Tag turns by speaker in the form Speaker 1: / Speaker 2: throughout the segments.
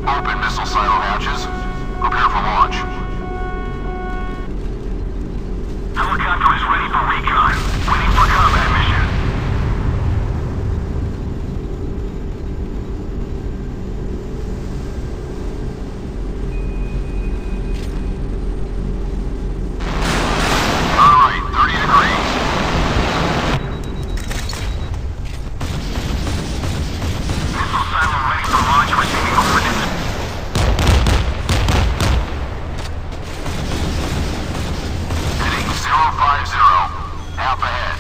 Speaker 1: Open missile silo hatches. Prepare for launch. Helicopter is ready for recon. Waiting for combat mission. Alright, 30 degrees. Missile silo ready for launch, receiving coordinates. Heading 050, half ahead.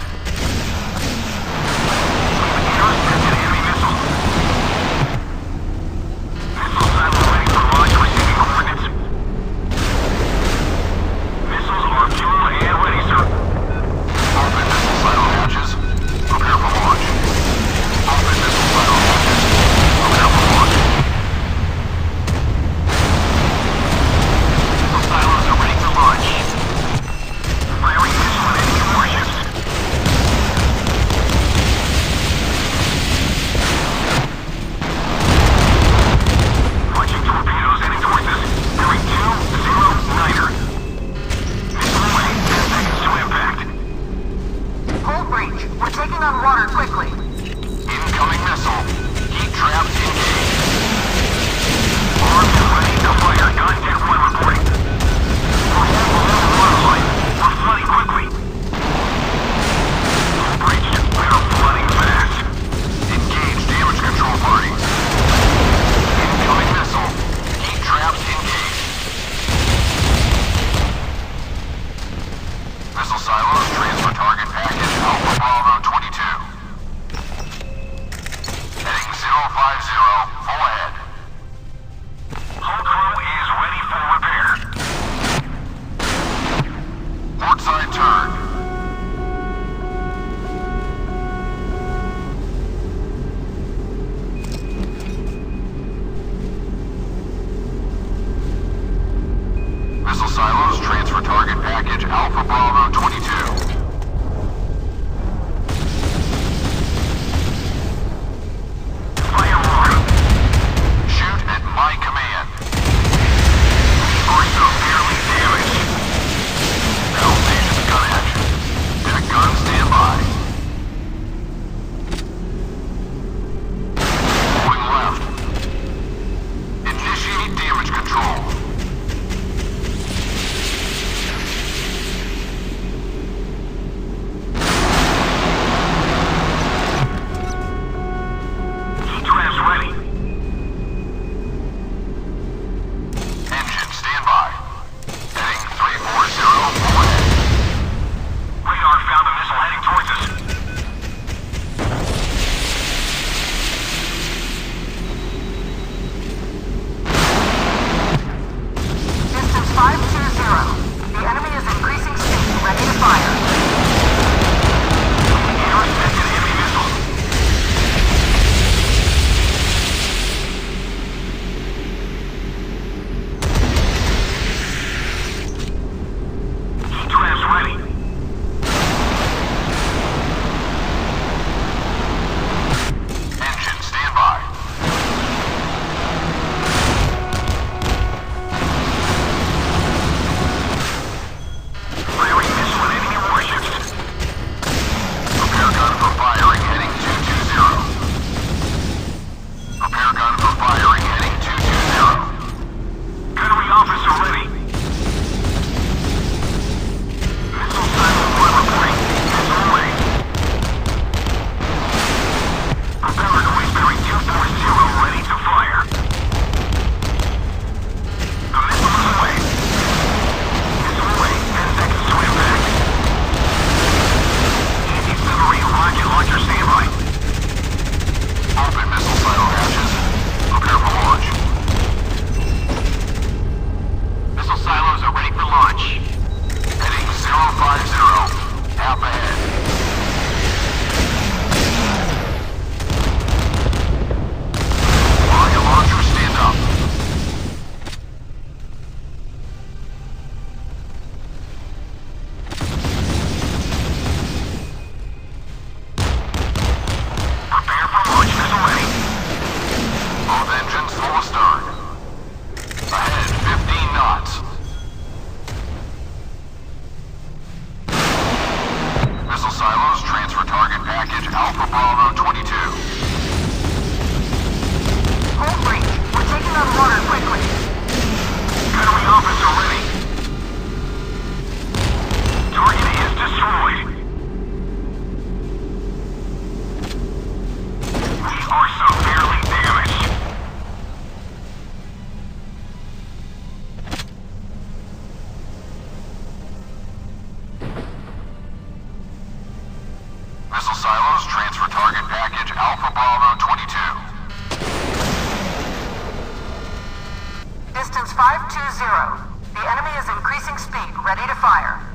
Speaker 1: Intercepted enemy missiles. Missile silo ready for launch, receiving coordinates. Missiles are fuel and ready, sir. Open missile silo hatches. Prepare for launch. Open missile silo hatches. Prepare for launch. Missile silos are ready for launch. Firing missile at enemy warships. Launching torpedoes heading towards us. Bearing 209er. Missile away. 10 seconds to impact.
Speaker 2: Hold breach. We're taking on water quickly.
Speaker 1: Incoming missile. Heat trap engaged. Armed and ready to fire. Contact 1 reporting. We're below the waterline. We're flooding quickly. Full breach. We are flooding fast. Engage damage control parties. Incoming missile. Heat traps engaged. Missile silos transfer target package Alpha Bravo 22. Heading 050, full ahead. Hull crew is ready for repair. Port side turn. Missile silos transfer target package Alpha Bravo 22. Fire roar. Shoot at my command. Are severely damaged. Battle stations gun action. Deck gun standby. Moving left. Initiate damage control.
Speaker 2: 520. The enemy is increasing speed, ready to fire.